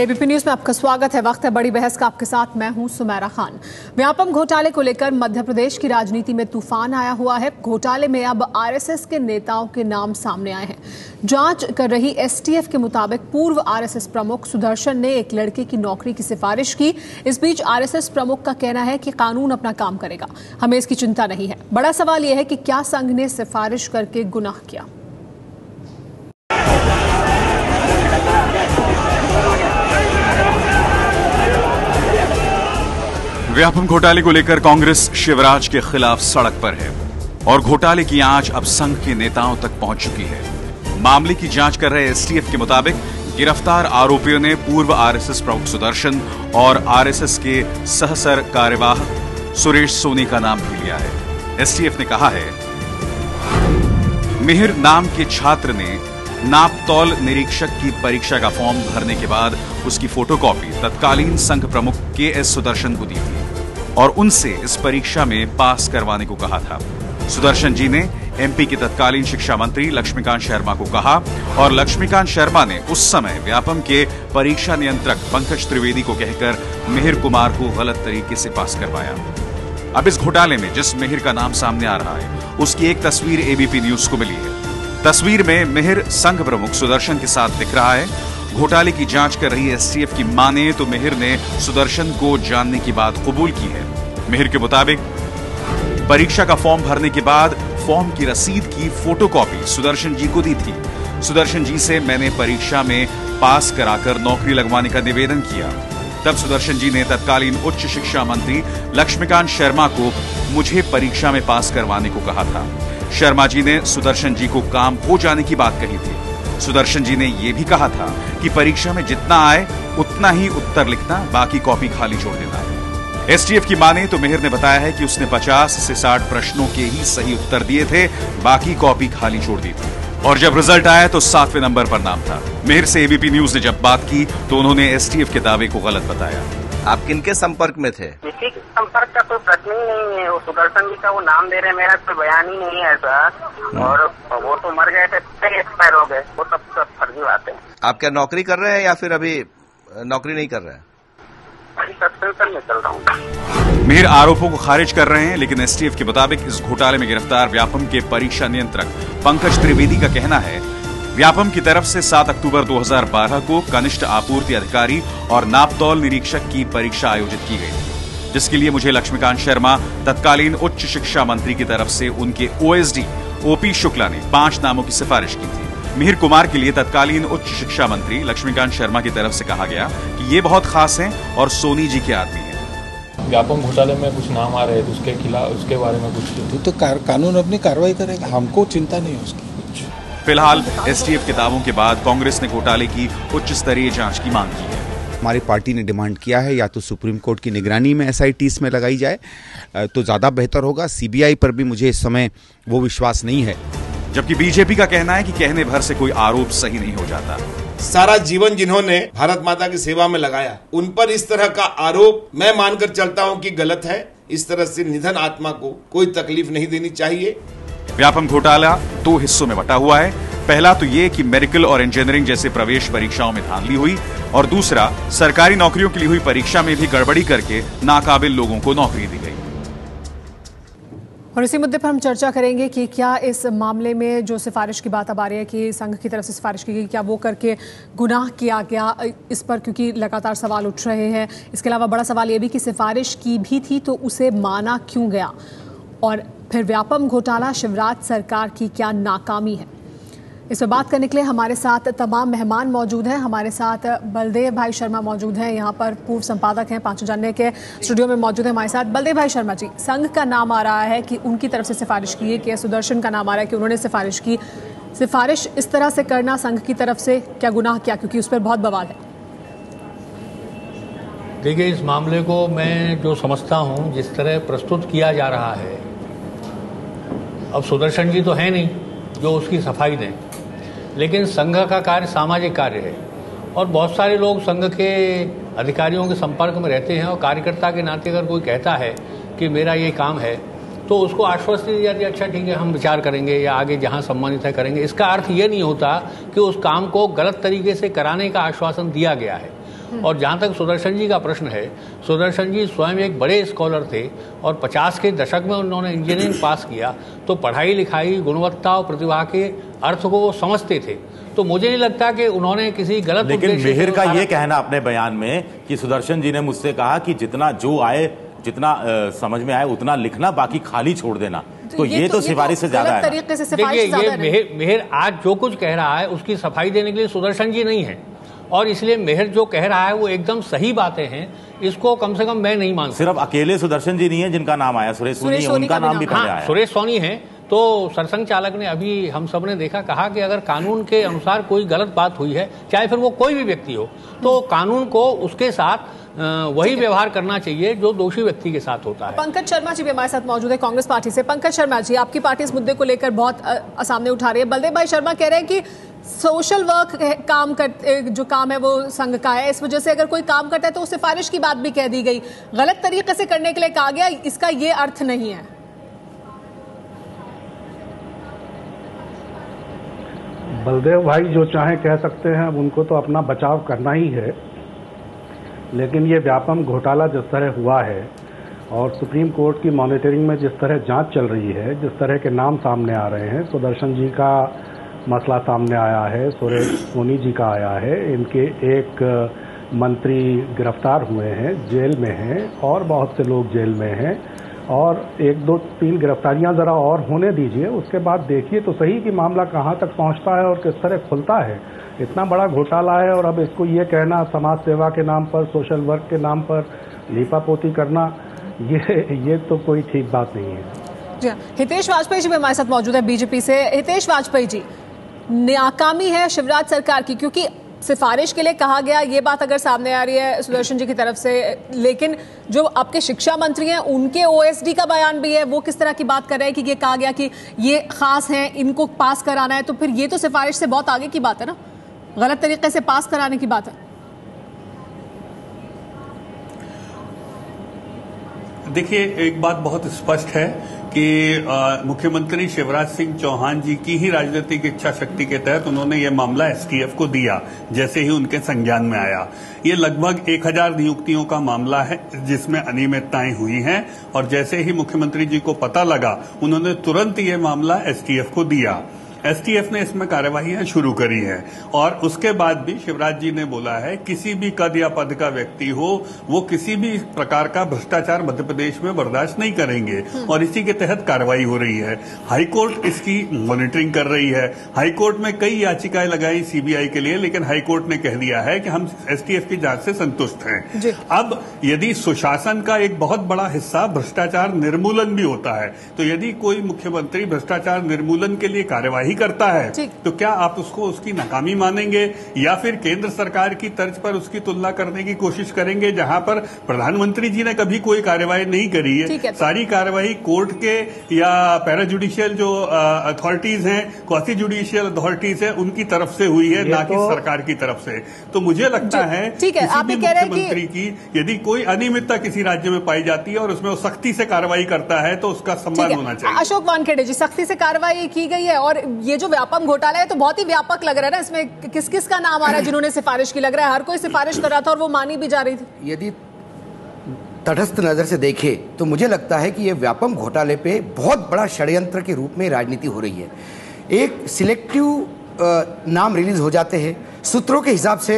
ABP news में आपका स्वागत है। वक्त है बड़ी बहस का। आपके साथ मैं हूं सुमेरा खान। व्यापम घोटाले को लेकर मध्य प्रदेश की राजनीति में तूफान आया हुआ है। घोटाले में अब आरएसएस के नेताओं के नाम सामने आए हैं। जांच कर रही एसटीएफ के मुताबिक पूर्व आरएसएस प्रमुख सुदर्शन ने एक लड़के की नौकरी की सिफारिश की। इस बीच आरएसएस प्रमुख का कहना है कि कानून अपना काम करेगा, हमें इसकी चिंता नहीं है। बड़ा सवाल यह है कि क्या संघ ने सिफारिश करके गुनाह किया। व्यापम घोटाले को लेकर कांग्रेस शिवराज के खिलाफ सड़क पर है और घोटाले की आंच अब संघ के नेताओं तक पहुंच चुकी है। मामले की जांच कर रहे एसटीएफ के मुताबिक गिरफ्तार आरोपियों ने पूर्व आरएसएस प्रमुख सुदर्शन और आरएसएस के सहसर कार्यवाहक सुरेश सोनी का नाम भी लिया है। एसटीएफ ने कहा है, मिहिर नाम के छात्र ने नापतौल निरीक्षक की परीक्षा का फॉर्म भरने के बाद उसकी फोटोकॉपी तत्कालीन संघ प्रमुख के.एस. सुदर्शन को दी थी और उनसे इस परीक्षा में पास करवाने को कहा था। सुदर्शन जी ने एमपी के तत्कालीन शिक्षा मंत्री लक्ष्मीकांत शर्मा को कहा और लक्ष्मीकांत शर्मा ने उस समय व्यापम के परीक्षा नियंत्रक पंकज त्रिवेदी को कहकर मिहिर कुमार को गलत तरीके से पास करवाया। अब इस घोटाले में जिस मिहिर का नाम सामने आ रहा है, उसकी एक तस्वीर एबीपी न्यूज को मिली है। तस्वीर में मिहिर संघ प्रमुख सुदर्शन के साथ दिख रहा है। घोटाले की जांच कर रही एसटीएफ की माने तो मिहिर ने सुदर्शन को जानने की बात कबूल की है। मिहिर के मुताबिक परीक्षा का फॉर्म भरने के बाद फॉर्म की रसीद की फोटोकॉपी सुदर्शन जी को दी थी। सुदर्शन जी से मैंने परीक्षा में पास कराकर नौकरी लगवाने का निवेदन किया। तब सुदर्शन जी ने तत्कालीन उच्च शिक्षा मंत्री लक्ष्मीकांत शर्मा को मुझे परीक्षा में पास करवाने को कहा था। शर्मा जी ने सुदर्शन जी को काम हो जाने की बात कही थी। सुदर्शन जी ने यह भी कहा था कि परीक्षा में जितना आए उतना ही उत्तर लिखना, बाकी कॉपी खाली छोड़ देना है। एसटीएफ की माने तो मिहिर ने बताया है कि उसने 50 से 60 प्रश्नों के ही सही उत्तर दिए थे, बाकी कॉपी खाली छोड़ दी थी और जब रिजल्ट आया तो 7वें नंबर पर नाम था। मिहिर से एबीपी न्यूज ने जब बात की तो उन्होंने एसटीएफ के दावे को गलत बताया। आप किनके संपर्क में थे? किसी के संपर्क का कोई प्रश्न ही नहीं है। वो सुदर्शन जी का वो नाम दे रहे, मेरा कोई बयान ही नहीं है सर। और वो तो मर गए थे, एक्सपायर हो गए, वो सब फर्जी बात है। आप क्या नौकरी कर रहे हैं या फिर अभी नौकरी नहीं कर रहे हैं? अभी सस्पेंशन में चल रहा हूँ। मिहिर आरोपों को खारिज कर रहे हैं, लेकिन एसटीएफ के मुताबिक इस घोटाले में गिरफ्तार व्यापम के परीक्षा नियंत्रक पंकज त्रिवेदी का कहना है, व्यापम की तरफ से 7 अक्टूबर 2012 को कनिष्ठ आपूर्ति अधिकारी और नापतौल निरीक्षक की परीक्षा आयोजित की गई थी, जिसके लिए मुझे लक्ष्मीकांत शर्मा तत्कालीन उच्च शिक्षा मंत्री की तरफ से उनके ओएसडी ओपी शुक्ला ने 5 नामों की सिफारिश की थी। मिहिर कुमार के लिए तत्कालीन उच्च शिक्षा मंत्री लक्ष्मीकांत शर्मा की तरफ से कहा गया कि ये बहुत खास हैं और सोनी जी के आदमी हैं। व्यापम घोटाले में कुछ नाम आ रहे थे, उसके खिलाफ उसके बारे में कुछ तो कानून अपनी कार्रवाई करेगा, हमको चिंता नहीं है उसकी। फिलहाल एसटीएफ के दावों के बाद कांग्रेस ने घोटाले की उच्च स्तरीय जांच की मांग की है। हमारी पार्टी ने डिमांड किया है या तो सुप्रीम कोर्ट की निगरानी में एसआईटी इसमें लगाई जाए तो ज्यादा बेहतर होगा। सीबीआई पर भी मुझे इस समय वो विश्वास नहीं है। जबकि बीजेपी का कहना है कि कहने भर से कोई आरोप सही नहीं हो जाता। सारा जीवन जिन्होंने भारत माता की सेवा में लगाया, उन पर इस तरह का आरोप मैं मानकर चलता हूं कि गलत है। इस तरह से निधन आत्मा को कोई तकलीफ नहीं देनी चाहिए। व्यापम घोटाला 2 हिस्सों में बटा हुआ है। पहला तो ये कि मेडिकल और इंजीनियरिंग जैसे प्रवेश परीक्षाओं में धांधली हुई और दूसरा सरकारी नौकरियों के लिए हुई परीक्षा में भी गड़बड़ी करके नाकाबिल लोगों को नौकरी दी गई। और इसी मुद्दे पर हम चर्चा करेंगे कि क्या इस मामले में जो सिफारिश की बात अब आ रही है कि संघ की तरफ से सिफारिश की गई, क्या वो करके गुनाह किया गया, इस पर क्योंकि लगातार सवाल उठ रहे हैं। इसके अलावा बड़ा सवाल ये भी कि सिफारिश की भी थी तो उसे माना क्यों गया, और फिर व्यापम घोटाला शिवराज सरकार की क्या नाकामी है। इस पर बात करने के लिए हमारे साथ तमाम मेहमान मौजूद हैं। हमारे साथ बलदेव भाई शर्मा मौजूद हैं, यहाँ पर पूर्व संपादक हैं पांचों जानने के, स्टूडियो में मौजूद है हमारे साथ। बलदेव भाई शर्मा जी, संघ का नाम आ रहा है कि उनकी तरफ से सिफारिश की है, कि सुदर्शन का नाम आ रहा है कि उन्होंने सिफारिश की। सिफारिश इस तरह से करना संघ की तरफ से क्या गुनाह किया, क्योंकि उस पर बहुत बवाल है। देखिए, इस मामले को मैं जो समझता हूँ, जिस तरह प्रस्तुत किया जा रहा है, अब सुदर्शन जी तो है नहीं जो उसकी सफाई दें, लेकिन संघ का कार्य सामाजिक कार्य है और बहुत सारे लोग संघ के अधिकारियों के संपर्क में रहते हैं और कार्यकर्ता के नाते अगर कोई कहता है कि मेरा ये काम है तो उसको आश्वस्ति दी जाती है, अच्छा ठीक है हम विचार करेंगे या आगे जहां सम्मानित है करेंगे। इसका अर्थ ये नहीं होता कि उस काम को गलत तरीके से कराने का आश्वासन दिया गया है। और जहाँ तक सुदर्शन जी का प्रश्न है, सुदर्शन जी स्वयं एक बड़े स्कॉलर थे और 50 के दशक में उन्होंने इंजीनियरिंग पास किया, तो पढ़ाई लिखाई, गुणवत्ता और प्रतिभा के अर्थ को वो समझते थे। तो मुझे नहीं लगता कि उन्होंने किसी गलत, लेकिन मिहिर का ये कहना अपने बयान में कि सुदर्शन जी ने मुझसे कहा कि जितना जो आए, जितना समझ में आए उतना लिखना, बाकी खाली छोड़ देना, तो ये तो सिफारिश से ज्यादा है। देखिए, ये मिहिर आज जो कुछ कह रहा है उसकी सफाई देने के लिए सुदर्शन जी नहीं है, और इसलिए मिहिर जो कह रहा है वो एकदम सही बातें हैं, इसको कम से कम मैं नहीं मानता। सिर्फ अकेले सुदर्शन जी नहीं है जिनका नाम आया, सुरेश सोनी उनका नाम भी पहले आया। सुरेश सोनी है। तो सरसंघ चालक ने अभी हम सब ने देखा, कहा कि अगर कानून के अनुसार कोई गलत बात हुई है, चाहे फिर वो कोई भी व्यक्ति हो, तो कानून को उसके साथ वही व्यवहार करना चाहिए जो दोषी व्यक्ति के साथ होता है। पंकज शर्मा जी भी हमारे साथ मौजूद है कांग्रेस पार्टी से। पंकज शर्मा जी, आपकी पार्टी इस मुद्दे को लेकर बहुत सामने उठा रही है। बलदेव भाई शर्मा कह रहे हैं कि सोशल वर्क काम कर जो काम है वो संघ का है, इस वजह से अगर कोई काम करता है तो सिफारिश की बात भी कह दी गई, गलत तरीके से करने के लिए कहा गया, इसका ये अर्थ नहीं है। बलदेव भाई जो चाहे कह सकते हैं, उनको तो अपना बचाव करना ही है, लेकिन ये व्यापम घोटाला जिस तरह हुआ है और सुप्रीम कोर्ट की मॉनिटरिंग में जिस तरह जांच चल रही है, जिस तरह के नाम सामने आ रहे हैं, सुदर्शन जी का मसला सामने आया है, सुरेश सोनी जी का आया है, इनके एक मंत्री गिरफ्तार हुए हैं, जेल में हैं, और बहुत से लोग जेल में हैं, और 1, 2, 3 गिरफ्तारियां जरा और होने दीजिए, उसके बाद देखिए तो सही कि मामला कहां तक पहुंचता है और किस तरह खुलता है। इतना बड़ा घोटाला है और अब इसको ये कहना समाज सेवा के नाम पर, सोशल वर्क के नाम पर लीपापोती करना, ये तो कोई ठीक बात नहीं है। जी, हितेश वाजपेयी जी भी हमारे साथ मौजूद है बीजेपी से। हितेश वाजपेयी जी, नाकामी है शिवराज सरकार की, क्योंकि सिफारिश के लिए कहा गया, ये बात अगर सामने आ रही है सुदर्शन जी की तरफ से, लेकिन जो आपके शिक्षा मंत्री हैं उनके ओएसडी का बयान भी है, वो किस तरह की बात कर रहे हैं कि ये कहा गया कि ये खास हैं, इनको पास कराना है, तो फिर ये तो सिफारिश से बहुत आगे की बात है ना, गलत तरीके से पास कराने की बात है। देखिए, एक बात बहुत स्पष्ट है कि मुख्यमंत्री शिवराज सिंह चौहान जी की ही राजनीतिक इच्छा शक्ति के तहत उन्होंने ये मामला एसटीएफ को दिया जैसे ही उनके संज्ञान में आया। ये लगभग 1000 नियुक्तियों का मामला है जिसमें अनियमितताएं हुई हैं, और जैसे ही मुख्यमंत्री जी को पता लगा उन्होंने तुरंत ये मामला एसटीएफ को दिया। एसटीएफ ने इसमें कार्यवाहियां शुरू करी है, और उसके बाद भी शिवराज जी ने बोला है किसी भी कद या पद का व्यक्ति हो, वो किसी भी प्रकार का भ्रष्टाचार मध्य प्रदेश में बर्दाश्त नहीं करेंगे, और इसी के तहत कार्रवाई हो रही है। हाईकोर्ट इसकी मॉनिटरिंग कर रही है। हाईकोर्ट में कई याचिकाएं लगाई सीबीआई के लिए, लेकिन हाईकोर्ट ने कह दिया है कि हम एसटीएफ की जांच से संतुष्ट हैं। अब यदि सुशासन का एक बहुत बड़ा हिस्सा भ्रष्टाचार निर्मूलन भी होता है, तो यदि कोई मुख्यमंत्री भ्रष्टाचार निर्मूलन के लिए कार्यवाही करता है तो क्या आप उसको उसकी नाकामी मानेंगे, या फिर केंद्र सरकार की तर्ज पर उसकी तुलना करने की कोशिश करेंगे जहां पर प्रधानमंत्री जी ने कभी कोई कार्यवाही नहीं करी है। सारी कार्यवाही कोर्ट के या पैरा जुडिशियल जो अथॉरिटीज हैं, क्वासी जुडिशियल अथॉरिटीज है, उनकी तरफ से हुई है, ना कि सरकार की तरफ से। तो मुझे लगता है किसी भी मुख्यमंत्री की यदि कोई अनियमितता किसी राज्य में पाई जाती है और उसमें वो सख्ती से कार्रवाई करता है तो उसका सम्मान होना चाहिए। अशोक वानखेड़े जी, सख्ती से कार्रवाई की गई है, और ये जो व्यापम घोटाला है तो बहुत ही व्यापक लग रहा है ना, इसमें किस किस का नाम आ रहा है जिन्होंने सिफारिश की, लग रहा है हर कोई सिफारिश कर रहा था और वो मानी भी जा रही थी। यदि तटस्थ नजर से देखे तो मुझे लगता है कि ये व्यापम घोटाले पे बहुत बड़ा षड्यंत्र के रूप में राजनीति हो रही है। एक सिलेक्टिव नाम रिलीज हो जाते हैं, सूत्रों के हिसाब से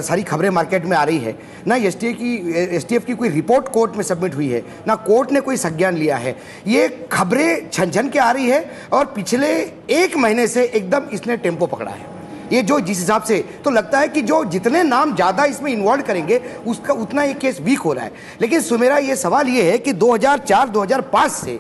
सारी खबरें मार्केट में आ रही है, ना एसटीएफ की कोई रिपोर्ट कोर्ट में सबमिट हुई है, ना कोर्ट ने कोई संज्ञान लिया है। ये खबरें छन के आ रही है और पिछले 1 महीने से एकदम इसने टेम्पो पकड़ा है। ये जो जिस हिसाब से तो लगता है कि जो जितने नाम ज्यादा इसमें इन्वॉल्व करेंगे उसका उतना ये केस वीक हो रहा है। लेकिन सुमेरा ये सवाल ये है कि 2004-2005 से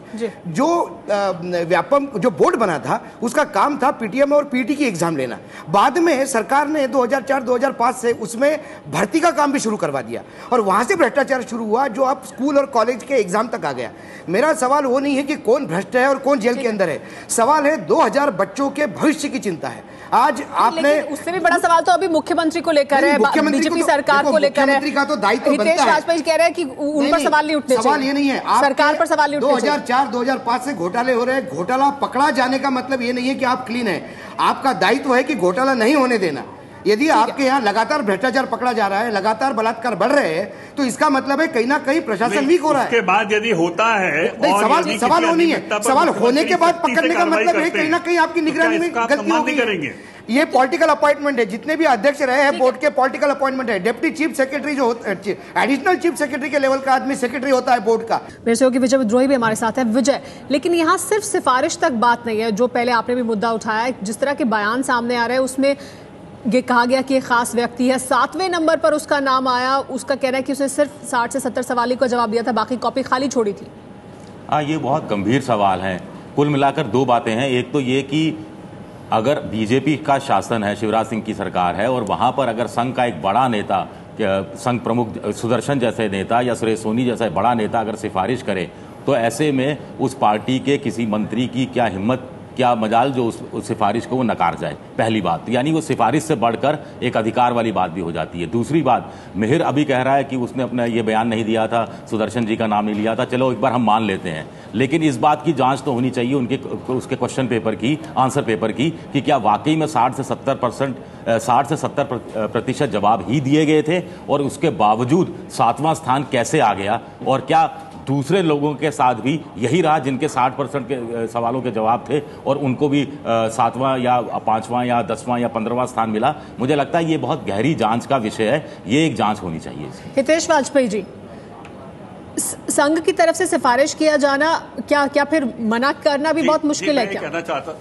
जो व्यापम जो बोर्ड बना था उसका काम था पीटीएम और पीटी की एग्जाम लेना। बाद में सरकार ने 2004-2005 से उसमें भर्ती का काम भी शुरू करवा दिया और वहां से भ्रष्टाचार शुरू हुआ जो अब स्कूल और कॉलेज के एग्जाम तक आ गया। मेरा सवाल वो नहीं है कि कौन भ्रष्ट है और कौन जेल के अंदर है, सवाल है 2000 बच्चों के भविष्य की चिंता है। आज आपने उससे भी बड़ा सवाल तो अभी मुख्यमंत्री को लेकर है, बीजेपी सरकार को लेकर है। मुख्यमंत्री का तो दायित्व बनता है। हितेश वाजपेयी कह रहे हैं कि उन पर सवाल नहीं उठने चाहिए। सवाल ये नहीं है, सरकार पर सवाल नहीं उठने चाहिए। 2004-2005 से घोटाले हो रहे हैं। घोटाला पकड़ा जाने का मतलब ये नहीं है कि आप क्लीन है। आपका दायित्व है कि घोटाला नहीं होने देना। यदि आपके यहाँ लगातार भ्रष्टाचार पकड़ा जा रहा है, लगातार बलात्कार बढ़ रहे हैं, तो इसका मतलब है कहीं ना कहीं प्रशासन वीक हो रहा है। उसके बाद यदि होता है, सवाल होनी है, सवाल होने के बाद पकड़ने का मतलब है कहीं ना कहीं आपकी निगरानी में गलती हो गई है। ये पॉलिटिकल अपॉइंटमेंट है, जितने भी अध्यक्ष रहे हैं बोर्ड के पॉलिटिकल अपॉइंटमेंट है। डिप्टी चीफ सेक्रेटरी जो एडिशनल चीफ सेक्रेटरी के लेवल का आदमी सेक्रेटरी होता है बोर्ड का। मेरे सहयोगी विजय विद्रोही भी हमारे साथ है। विजय, लेकिन यहाँ सिर्फ सिफारिश तक बात नहीं है, जो पहले आपने भी मुद्दा उठाया है, जिस तरह के बयान सामने आ रहे हैं उसमें ये कहा गया कि एक खास व्यक्ति है, 7वें नंबर पर उसका नाम आया, उसका कहना है कि उसने सिर्फ 60 से 70 सवाल का जवाब दिया था, बाकी कॉपी खाली छोड़ी थी। ये बहुत गंभीर सवाल है। कुल मिलाकर दो बातें हैं। एक तो ये कि अगर बीजेपी का शासन है, शिवराज सिंह की सरकार है, और वहां पर अगर संघ का एक बड़ा नेता, संघ प्रमुख सुदर्शन जैसे नेता या सुरेश सोनी जैसा बड़ा नेता अगर सिफारिश करे, तो ऐसे में उस पार्टी के किसी मंत्री की क्या हिम्मत, क्या मजाल जो उस सिफारिश को वो नकार जाए। पहली बात, यानी वो सिफारिश से बढ़कर एक अधिकार वाली बात भी हो जाती है। दूसरी बात, मिहिर अभी कह रहा है कि उसने अपना ये बयान नहीं दिया था, सुदर्शन जी का नाम नहीं लिया था, चलो एक बार हम मान लेते हैं, लेकिन इस बात की जांच तो होनी चाहिए उसके क्वेश्चन पेपर की, आंसर पेपर की, कि क्या वाकई में 60 से 70 प्रतिशत जवाब ही दिए गए थे और उसके बावजूद 7वां स्थान कैसे आ गया, और क्या दूसरे लोगों के साथ भी यही रहा जिनके 60% के सवालों के जवाब थे और उनको भी 7वां या 5वां या 10वां या 15वां स्थान मिला। मुझे लगता है ये बहुत गहरी जांच का विषय है, ये एक जांच होनी चाहिए। हितेश वाजपेयी जी, संघ की तरफ से सिफारिश किया जाना, क्या फिर मना करना भी बहुत मुश्किल है? क्या कहना चाहता,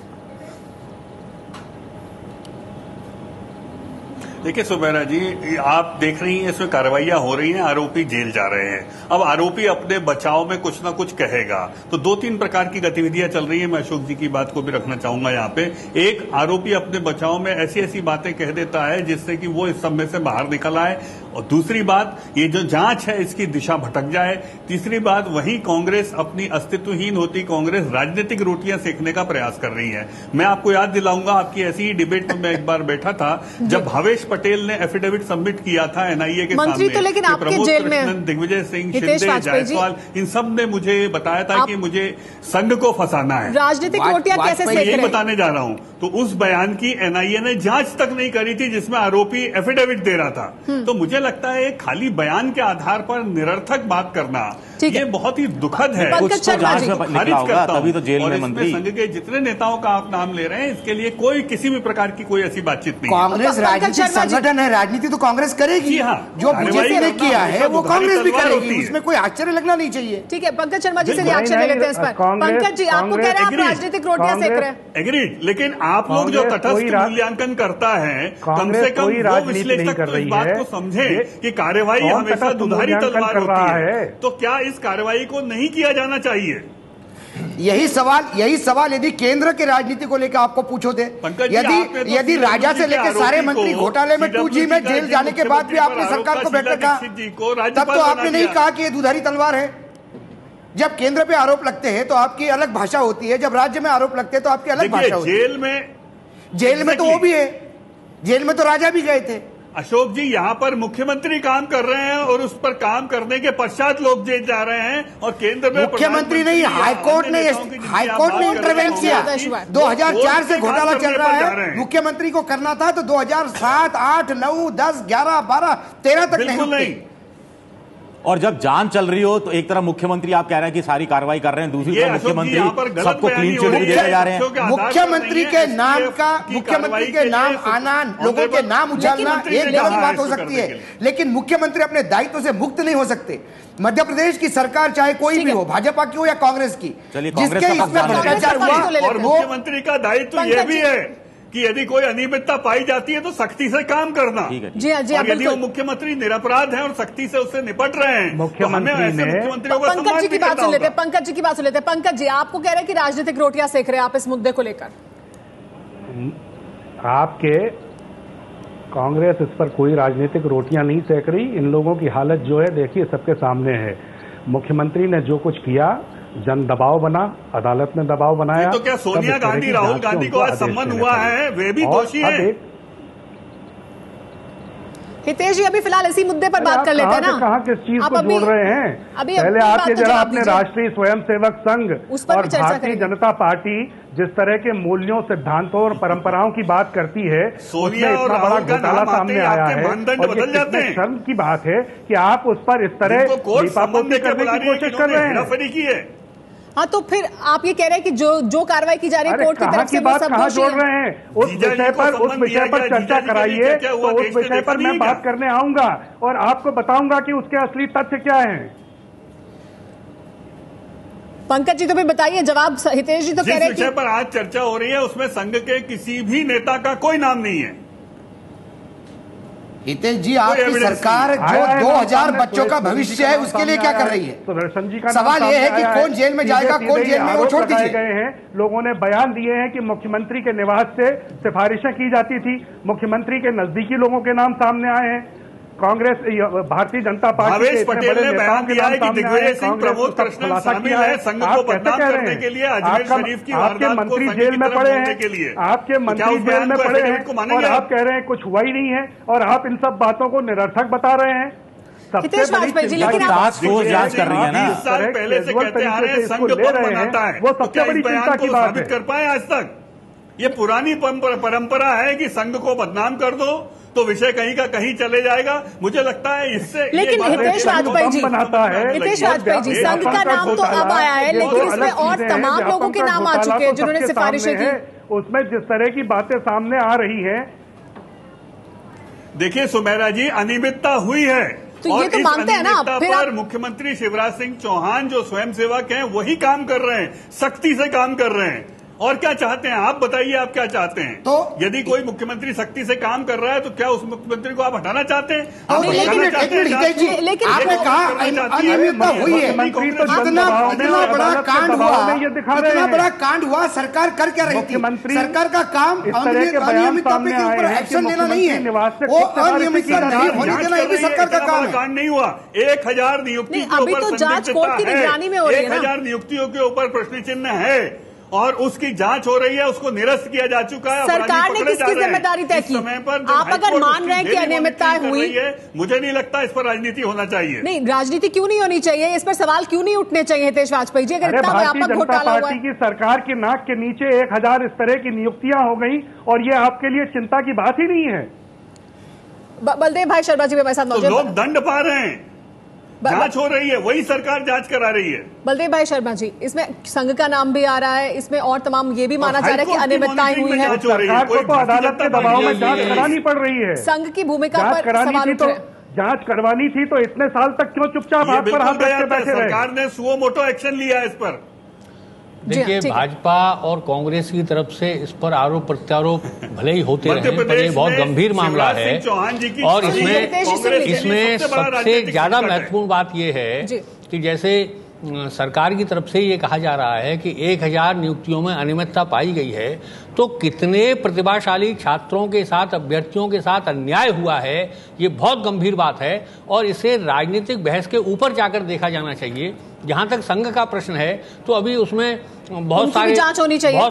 देखिए सुबैरा जी, आप देख रही हैं इसमें कार्रवाइयां हो रही हैं, आरोपी जेल जा रहे हैं। अब आरोपी अपने बचाव में कुछ ना कुछ कहेगा, तो 2-3 प्रकार की गतिविधियां चल रही हैं। मैं अशोक जी की बात को भी रखना चाहूंगा यहाँ पे। एक, आरोपी अपने बचाव में ऐसी ऐसी बातें कह देता है जिससे कि वो इस सब में से बाहर निकल आए, और दूसरी बात, ये जो जांच है इसकी दिशा भटक जाए। तीसरी बात, वहीं कांग्रेस अपनी अस्तित्वहीन होती कांग्रेस राजनीतिक रोटियां सेकने का प्रयास कर रही है। मैं आपको याद दिलाऊंगा, आपकी ऐसी ही डिबेट में मैं एक बार बैठा था जब भावेश पटेल ने एफिडेविट सबमिट किया था एनआईए के सामने, तो लेकिन आपके जेल में दिग्विजय सिंह, शिंदे, जायसवाल, इन सब ने मुझे बताया था कि मुझे संघ को फंसाना है, राजनीतिक रोटियां कैसे सेक रहे हैं, यही बताने जा रहा हूं। तो उस बयान की एनआईए ने जांच तक नहीं करी थी जिसमें आरोपी एफिडेविट दे रहा था। तो मुझे लगता है खाली बयान के आधार पर निरर्थक बात करना ये बहुत ही दुखद है। तभी तो जेल में मंत्री, संघ के जितने नेताओं का आप नाम ले रहे हैं, इसके लिए कोई किसी भी प्रकार की कोई ऐसी बातचीत नहीं। कांग्रेस राजनीतिक संगठन है, राजनीति तो कांग्रेस करेगी। हाँ, जो बीजेपी ने किया है वो कांग्रेस भी करेगी, इसमें कोई आश्चर्य लगना नहीं चाहिए। ठीक है, पंकज शर्मा जी से रिएक्शन ले लेते हैं इस पर। पंकज जी, आपको कह रहे हैं आप राजनीतिक रोटियां सेक रहे हैं। एग्रीड, लेकिन आप लोग जो तटस्थ मूल्यांकन करता है, कम से कम वो विश्लेषक तो इस बात को समझे कि कार्यवाही हमेशा दुधारी तलवार होती है, तो क्या इस कार्यवाही को नहीं किया जाना चाहिए? यही सवाल यदि केंद्र की राजनीति को लेकर आपको पूछो थे, यदि राजा से लेकर सारे मंत्री घोटाले में 2G में जेल जाने के बाद भी आपने सरकार को बैठकर कहा, तब तो आपने नहीं कहा कि ये दुधारी तलवार है। जब केंद्र पे आरोप लगते हैं तो आपकी अलग भाषा होती है, जब राज्य में आरोप लगते हैं तो आपकी अलग भाषा होती है। जेल में तो वो भी है, जेल में तो राजा भी गए थे। अशोक जी, यहाँ पर मुख्यमंत्री काम कर रहे हैं और उस पर काम करने के पश्चात लोग जेल जा रहे हैं, और केंद्र में मुख्यमंत्री नहीं, हाईकोर्ट ने इंटरवेंट किया। 2004 से घोटाला चल रहा है, मुख्यमंत्री को करना था तो 2007, 8, 9, 10, 11, 12, 13 तक नहीं। और जब जांच चल रही हो तो एक तरफ मुख्यमंत्री आप कह रहे हैं कि सारी कार्रवाई कर रहे हैं, दूसरी तरफ मुख्यमंत्री सबको क्लीन चिट भी देते जा रहे हैं। मुख्यमंत्री के नाम आना, लोगों के नाम उछालना एक गलत बात हो सकती है, लेकिन मुख्यमंत्री अपने दायित्व से मुक्त नहीं हो सकते। मध्य प्रदेश की सरकार चाहे कोई भी हो, भाजपा की हो या कांग्रेस की, जिसके इसमें भ्रष्टाचार हुआ, और मुख्यमंत्री का दायित्व यह भी है कि यदि कोई अनियमितता पाई जाती है तो सख्ती से काम करना। जी हाँ, जी और यदि वो मुख्यमंत्री निरपराध हैं और सख्ती से उससे निपट रहे हैं, मुख्यमंत्रियों को पंकज जी की बात सुन लेते हैं। पंकज जी, आपको कह रहे हैं कि राजनीतिक रोटियां सेक रहे हैं आप इस मुद्दे को लेकर। आपके कांग्रेस इस पर कोई राजनीतिक रोटियां नहीं सेक रही। इन लोगों की हालत जो है देखिए सबके सामने है। मुख्यमंत्री ने जो कुछ किया, जन दबाव बना, अदालत ने दबाव बनाया। तो क्या सोनिया गांधी, राहुल गांधी को आज सम्मान हुआ है? वे भी दोषी हैं। हितेश जी, अभी फिलहाल इसी मुद्दे पर बात कर लेते हैं ना। कहाँ किस चीज को जोड़ रहे हैं? पहले आप ये जरा अपने राष्ट्रीय स्वयंसेवक संघ और भारतीय जनता पार्टी जिस तरह के मूल्यों, सिद्धांतों और परंपराओं की बात करती है, उसमें इतना बड़ा घोटाला सामने आया है और ये कितने शर्म की बात है कि आप उस पर इस तरह लीपापोती करने की कोशिश कर रहे हैं। हाँ, तो फिर आप ये कह रहे हैं कि जो कार्रवाई की जा रही है कोर्ट की तरफ से वो सब कहाँ जोड़ रहे हैं? उस विषय पर चर्चा कराइए, तो उस विषय पर मैं बात करने आऊंगा और आपको बताऊंगा कि उसके असली तथ्य क्या हैं। पंकज जी, तो फिर बताइए जवाब। हितेश जी तो कह रहे हैं जिस विषय पर आज चर्चा हो रही है उसमें संघ के किसी भी नेता का कोई नाम नहीं है। हितेश जी, आपकी सरकार जो 2000 बच्चों का भविष्य है उसके लिए क्या कर रही है? सुदर्शन जी का सवाल यह है कि कौन जेल में जाएगा, कौन जेल में, वो छोड़ दीजिए। गए हैं, लोगों ने बयान दिए हैं कि मुख्यमंत्री के निवास से सिफारिशें की जाती थी, मुख्यमंत्री के नजदीकी लोगों के नाम सामने आए हैं। कांग्रेस, भारतीय जनता पार्टी भावेश पटेल ने बयान दिया है कि दिग्विजय सिंह, प्रमोद कृष्णन शामिल है संघ को बदनाम करने के लिए, अजमेर शरीफ की आपके मंत्री जेल में पड़े हैं, आपके मंत्री जेल में पड़े हैं और आप कह रहे हैं कुछ हुआ ही नहीं है और आप इन सब बातों को निरर्थक बता रहे हैं। हितेश वाजपेयी जी, लेकिन टास्क फोर्स जांच कर रही है ना। 20 साल पहले से कहते आ रहे हैं संघ को बनाता है, वो सबसे बड़ी चिंता की बात है। कर पाए आज तक? ये पुरानी परंपरा है कि संघ को बदनाम कर दो तो विषय कहीं का कहीं चले जाएगा। मुझे लगता है इससे, लेकिन हितेश वाजपेयी जी, संघ का नाम तो अब आया है, लेकिन इसमें और तमाम लोगों के नाम आ चुके हैं जिन्होंने सिफारिशें की। उसमें जिस तरह की बातें सामने आ रही है, देखिए सुमेरा जी, अनियमितता हुई है तो ये तो मानते हैं ना आप। फिर पर मुख्यमंत्री शिवराज सिंह चौहान जो स्वयंसेवक हैं वही काम कर रहे हैं, सख्ती से काम कर रहे हैं। और क्या चाहते हैं आप बताइए, आप क्या चाहते हैं? तो यदि कोई मुख्यमंत्री सख्ती से काम कर रहा है तो क्या उस मुख्यमंत्री को आप हटाना चाहते हैं? लेकिन आपने कहा अनियमितता हुई है, इतना बड़ा कांड हुआ, इतना बड़ा कांड हुआ, सरकार कर क्या रही थी? सरकार का काम अनियमितता के ऊपर एक्शन लेना नहीं है, वो अनियमितता नहीं होने देना, ये भी सरकार का काम है। कांड नहीं हुआ। 1000 नियुक्तियों के ऊपर संदिग्धता है, 1000 नियुक्तियों के ऊपर प्रश्न चिन्ह है और उसकी जांच हो रही है, उसको निरस्त किया जा चुका है। सरकार ने किसकी जिम्मेदारी तय की? आप अगर मान रहे हैं कि अनियमितताएं हुई, मुझे नहीं लगता इस पर राजनीति होना चाहिए। नहीं, राजनीति क्यों नहीं होनी चाहिए? इस पर सवाल क्यों नहीं उठने चाहिए हितेश वाजपेयी जी? अगर इतना व्यापक घोटाला हुआ है, की सरकार की नाक के नीचे 1000 इस तरह की नियुक्तियां हो गई और ये आपके लिए चिंता की बात ही नहीं है। बलदेव भाई शर्मा जी मेरे साथ मौजूद, लोग दंड पा रहे हैं, जांच हो रही है, वही सरकार जांच करा रही है। बलदेव भाई शर्मा जी, इसमें संघ का नाम भी आ रहा है, इसमें और तमाम ये भी माना जा रहा है कि अनियमितताएं हुई है। सरकार को तो अदालत के दबाव में जांच करानी पड़ रही है। संघ की भूमिका पर सवाल उठ रहे हैं। जांच करवानी थी तो इतने साल तक क्यों चुपचाप हाथ पर हाथ रख के बैठे रहे? सरकार ने सुओ मोटो एक्शन लिया है इस पर। देखिए, भाजपा और कांग्रेस की तरफ से इस पर आरोप प्रत्यारोप भले ही होते रहे, पर ये बहुत गंभीर मामला है और इसमें सबसे ज्यादा महत्वपूर्ण बात यह है कि जैसे सरकार की तरफ से ये कहा जा रहा है कि 1000 नियुक्तियों में अनियमितता पाई गई है, तो कितने प्रतिभाशाली छात्रों के साथ, अभ्यर्थियों के साथ अन्याय हुआ है, ये बहुत गंभीर बात है और इसे राजनीतिक बहस के ऊपर जाकर देखा जाना चाहिए। जहां तक संघ का प्रश्न है तो अभी उसमें बहुत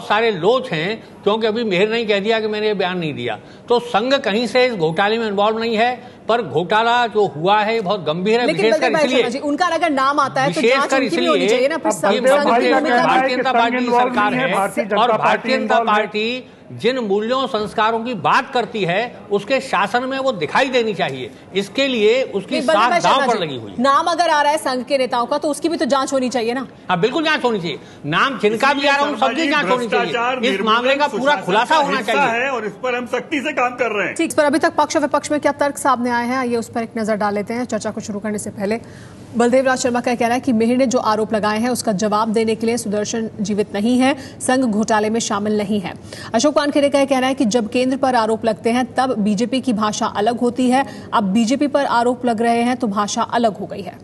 सारे लोच हैं, क्योंकि अभी मेहर ने कह दिया कि मैंने ये बयान नहीं दिया, तो संघ कहीं से इस घोटाले में इन्वॉल्व नहीं है, पर घोटाला जो हुआ है बहुत गंभीर है। विशेषकर इसलिए उनका अगर नाम आता है तो जांच उनकी भी होनी चाहिए ना। भारतीय जनता पार्टी की सरकार है और भारतीय जनता पार्टी जिन मूल्यों संस्कारों की बात करती है उसके शासन में वो दिखाई देनी चाहिए, इसके लिए उसकी साख दांव पर लगी हुई। नाम अगर आ रहा है संघ के नेताओं का तो उसकी भी तो जांच होनी चाहिए ना। हाँ, बिल्कुल जांच होनी चाहिए। नाम जिनका भी आ रहा है सबकी जांच होनी चाहिए, इस मामले का पूरा खुलासा होना चाहिए और इस पर हम सख्ती से काम कर रहे हैं। ठीक, इस पर अभी तक पक्ष विपक्ष में क्या तर्क सामने आए हैं, आइए उस पर एक नजर डाल लेते हैं। चर्चा को शुरू करने से पहले बलदेव राज शर्मा का कहना है कि मिहिर ने जो आरोप लगाए हैं उसका जवाब देने के लिए सुदर्शन जीवित नहीं है, संघ घोटाले में शामिल नहीं है। अशोक वानखेड़े का कहना है कि जब केंद्र पर आरोप लगते हैं तब बीजेपी की भाषा अलग होती है, अब बीजेपी पर आरोप लग रहे हैं तो भाषा अलग हो गई है।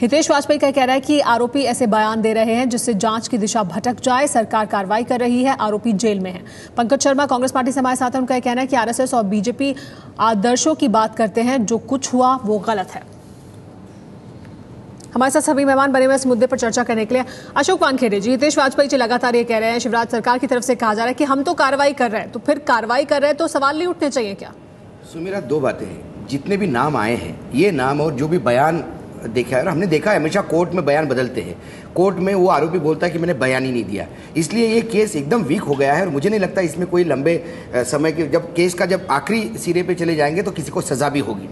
हितेश वाजपेयी का कहना है कि आरोपी ऐसे बयान दे रहे हैं जिससे जांच की दिशा भटक जाए, सरकार कार्रवाई कर रही है, आरोपी जेल में है। पंकज शर्मा कांग्रेस पार्टी से हमारे साथ हैं, उनका कहना है कि आरएसएस और बीजेपी आदर्शों की बात करते हैं, जो कुछ हुआ वो गलत है। हमारे साथ सभी मेहमान बने हुए इस मुद्दे पर चर्चा करने के लिए। अशोक वानखेड़े जी, हितेश वाजपेयी जी लगातार ये कह रहे हैं, शिवराज सरकार की तरफ से कहा जा रहा है कि हम तो कार्रवाई कर रहे हैं, तो फिर कार्रवाई कर रहे हैं तो सवाल नहीं उठने चाहिए क्या? सुमेरा, दो बातें हैं। जितने भी नाम आए हैं, ये नाम और जो भी बयान देखा है, हमने देखा है हमेशा कोर्ट में बयान बदलते हैं। कोर्ट में वो आरोपी बोलता है कि मैंने बयान ही नहीं दिया, इसलिए ये केस एकदम वीक हो गया है। और मुझे नहीं लगता इसमें कोई लंबे समय के, जब केस का जब आखिरी सिरे पे चले जाएंगे तो किसी को सजा भी होगी।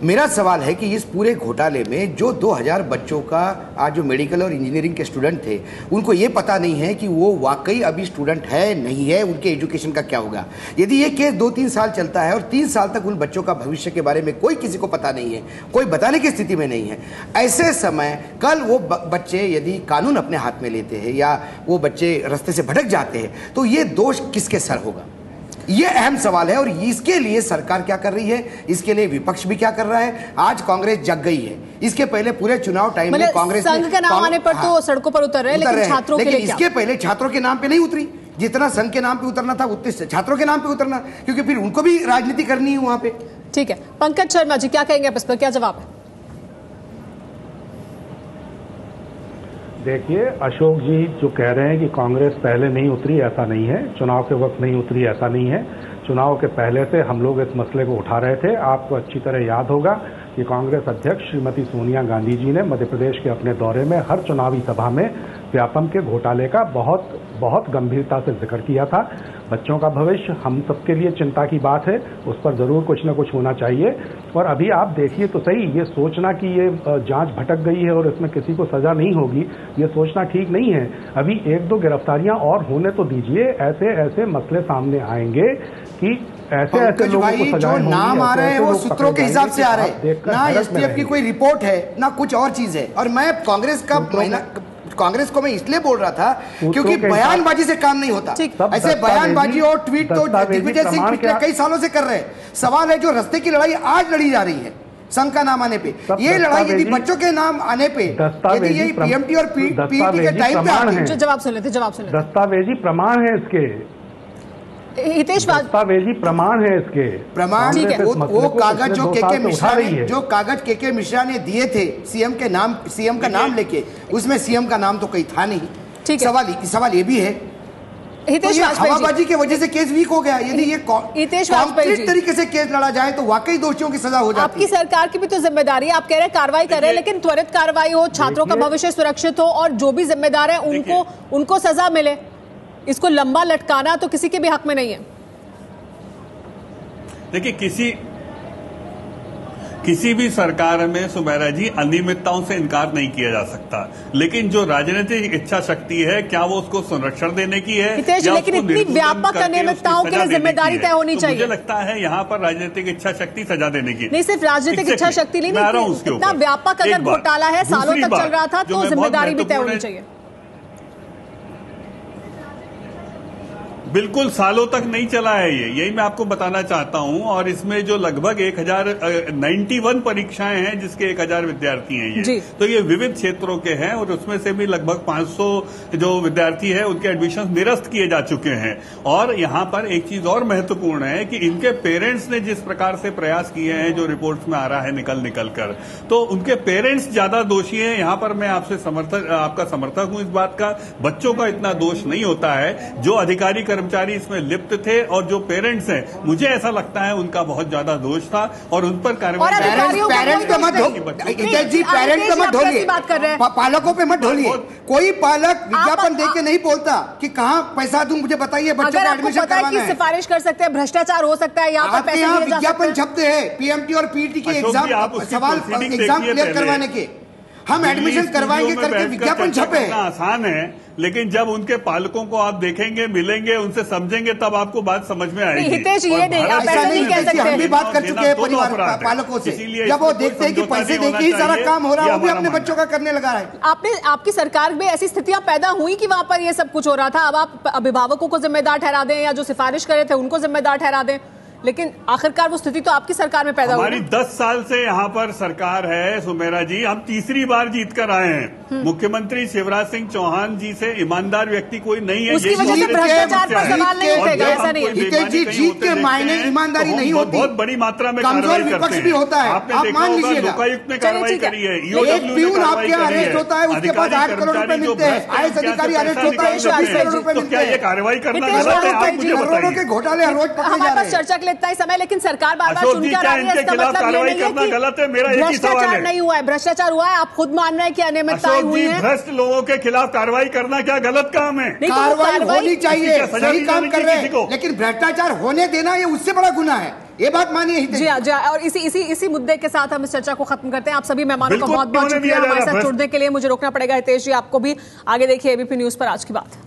मेरा सवाल है कि इस पूरे घोटाले में जो 2000 बच्चों का आज जो मेडिकल और इंजीनियरिंग के स्टूडेंट थे, उनको ये पता नहीं है कि वो वाकई अभी स्टूडेंट है नहीं है, उनके एजुकेशन का क्या होगा। यदि ये केस 2-3 साल चलता है और 3 साल तक उन बच्चों का भविष्य के बारे में कोई किसी को पता नहीं है, कोई बताने की स्थिति में नहीं है, ऐसे समय कल वो बच्चे यदि कानून अपने हाथ में लेते हैं या वो बच्चे रास्ते से भटक जाते हैं, तो ये दोष किसके सर होगा? ये अहम सवाल है। और इसके लिए सरकार क्या कर रही है, इसके लिए विपक्ष भी क्या कर रहा है। आज कांग्रेस जग गई है। इसके पहले पूरे चुनाव टाइम में कांग्रेस संघ का नाम आने पर तो सड़कों पर उतर रहे हैं, लेकिन छात्रों के लिए क्या? इसके पहले छात्रों के नाम पे नहीं उतरी, जितना संघ के नाम पे उतरना था उतने छात्रों के नाम पे उतरना, क्योंकि फिर उनको भी राजनीति करनी है वहां पे। ठीक है, पंकज शर्मा जी क्या कहेंगे आप इस पर, क्या जवाब है? देखिए, अशोक जी जो कह रहे हैं कि कांग्रेस पहले नहीं उतरी, ऐसा नहीं है। चुनाव के वक्त नहीं उतरी, ऐसा नहीं है। चुनाव के पहले से हम लोग इस मसले को उठा रहे थे। आपको अच्छी तरह याद होगा कि कांग्रेस अध्यक्ष श्रीमती सोनिया गांधी जी ने मध्य प्रदेश के अपने दौरे में हर चुनावी सभा में व्यापम के घोटाले का बहुत गंभीरता से जिक्र किया था। बच्चों का भविष्य हम सबके लिए चिंता की बात है, उस पर जरूर कुछ न कुछ होना चाहिए। और अभी आप देखिए तो सही, ये सोचना कि ये जांच भटक गई है और इसमें किसी को सजा नहीं होगी, ये सोचना ठीक नहीं है। अभी 1-2 गिरफ्तारियां और होने तो दीजिए। ऐसे ऐसे मसले सामने आएंगे कि ऐसे लोगों को सजाएं होंगी, नाम आ रहे हैं वो सूत्रों के हिसाब से आ रहे हैं, ना एसटीएफ की कोई रिपोर्ट है ना कुछ और चीज है। और मैं कांग्रेस को मैं इसलिए बोल रहा था क्योंकि बयानबाजी से काम नहीं होता। ऐसे बयानबाजी और ट्वीट तो दिग्विजय सिंह पिछले कई सालों से कर रहे हैं। सवाल है जो रास्ते की लड़ाई आज लड़ी जा रही है संघ का नाम आने पे, ये लड़ाई यदि बच्चों के नाम आने पे, यदि ये पीएमटी और पीटी के टाइम पे आती है। जवाब सुन लेते, जवाब सुन लेते। दस्तावेजी प्रमाण है इसके, हितेश, दस्तावेजी प्रमाण है इसके। प्रमाण वो कागज जो के मिश्रा ने दिए थे सीएम का नाम लेके, उसमें सीएम का नाम तो कहीं था नहीं। सवाल ये भी है, हितेश वाजपेयी हवाबाजी की वजह से केस वीक हो गया। यदि ये कॉम्प्लीट तरीके से केस लड़ा जाए तो वाकई दोषियों की सजा हो जाती है। आपकी सरकार की भी तो जिम्मेदारी है, आप कह रहे हैं कार्रवाई कर रहे हैं, लेकिन त्वरित कार्रवाई हो, छात्रों का भविष्य सुरक्षित हो और जो भी जिम्मेदार है उनको सजा मिले। इसको लंबा लटकाना तो किसी के भी हक में नहीं है। देखिए, किसी भी सरकार में सुमेरा जी अनियमितताओं से इनकार नहीं किया जा सकता, लेकिन जो राजनीतिक इच्छा शक्ति है, क्या वो उसको संरक्षण देने की है, लेकिन इतनी व्यापक अनियमितताओं के लिए जिम्मेदारी तय होनी चाहिए। मुझे लगता है यहाँ पर राजनीतिक इच्छा शक्ति सजा देने की, नहीं सिर्फ राजनीतिक इच्छा शक्ति नहीं, इतना व्यापक अगर घोटाला है, सालों तक चल रहा था, तो जिम्मेदारी भी तय होनी चाहिए। बिल्कुल सालों तक नहीं चला है यही मैं आपको बताना चाहता हूं। और इसमें जो लगभग 1091 परीक्षाएं हैं, जिसके 1000 विद्यार्थी हैं ये, तो ये विविध क्षेत्रों के हैं और उसमें से भी लगभग 500 जो विद्यार्थी है उनके एडमिशन निरस्त किए जा चुके हैं। और यहाँ पर एक चीज और महत्वपूर्ण है कि इनके पेरेंट्स ने जिस प्रकार से प्रयास किए हैं, जो रिपोर्ट्स में आ रहा है निकल कर, तो उनके पेरेंट्स ज्यादा दोषी हैं। यहाँ पर मैं आपका समर्थक हूं इस बात का। बच्चों का इतना दोष नहीं होता है, जो अधिकारी कर्मचारी इसमें लिप्त थे और जो पेरेंट्स हैं, मुझे ऐसा लगता है उनका बहुत ज्यादा दोष था और उन पर कार्रवाई। पेरेंट्स पे मत ढोलिए, पालकों पे मत ढोलिए। कोई पालक विज्ञापन देख के नहीं बोलता कि कहाँ पैसा दूं, मुझे बताइए बच्चों का एडमिशन करवाना है। सिफारिश कर सकते हैं, भ्रष्टाचार हो सकता है, यहाँ पर पैसा विज्ञापन छपते हैं पीएमटी और पीटी के एग्जाम क्लियर करवाने के। हम एडमिशन करवाएंगे करके विज्ञापन छपे। आसान है, लेकिन जब उनके पालकों को आप देखेंगे, मिलेंगे, उनसे समझेंगे, तब आपको बात समझ में आएगी। हितेश, ये नहीं, आप ऐसा नहीं कह सकते। हम भी बात कर चुके हैं परिवार पालकों से, जब वो देखते हैं कि पैसे देके ही सारा काम हो रहा है, वो भी अपने बच्चों का करने लगा है। आपकी सरकार में ऐसी स्थितियां पैदा हुई कि वहां पर ये सब कुछ हो रहा था। अब आप अभिभावकों को जिम्मेदार ठहरा दें या जो सिफारिश करे थे उनको जिम्मेदार ठहरा दें, लेकिन आखिरकार वो स्थिति तो आपकी सरकार में पैदा हुई। हमारी 10 साल से यहाँ पर सरकार है सुमेरा जी, हम तीसरी बार जीत कर आए हैं। मुख्यमंत्री शिवराज सिंह चौहान जी से ईमानदार व्यक्ति कोई नहीं है। उसकी वजह से भ्रष्टाचार पर सवाल नहीं उठेगा, ऐसा नहीं है। जीत के मायने ईमानदारी नहीं होती, बहुत बड़ी मात्रा में कमजोर विपक्ष भी होता है। आपने देखा होगा लोकायुक्त ने कार्रवाई करी है, एक प्यून आपके अरेस्ट होता है, उसके पास 8 करोड़ रुपए मिलते हैं, आईएएस अधिकारी अरेस्ट होता है, 20 करोड़ रुपए मिलते हैं। क्या ये कार्रवाई करना गलत है? आप मुझे बताइए। करोड़ों के घोटाले हर रोज पकड़े जा रहे हैं। चर्चा के लिए इतना ही समय, लेकिन सरकार बार बार अशोक जी, सुनकर आ रही है, इसका मतलब ये नहीं है कि गलत है। मेरा एक ही सवाल भ्रष्टाचार है। नहीं हुआ है। भ्रष्टाचार हुआ है, आप खुद मान रहे हैं कि अनियमितताएं हुई हैं। भ्रष्ट लोगों के खिलाफ कार्रवाई करना क्या गलत काम है? कार्रवाई होनी चाहिए, सही काम कर रहे हैं, लेकिन भ्रष्टाचार होने देना ये उससे बड़ा गुनाह है, ये बात मानिए। जी हाँ, और इसी मुद्दे के साथ हम इस चर्चा को खत्म करते हैं। आप सभी मेहमानों का बहुत बहुत शुक्रिया हमारे साथ जुड़ने के लिए। मुझे रोकना पड़ेगा हितेश जी, आपको भी। आगे देखिए एबीपी न्यूज पर आज की बात।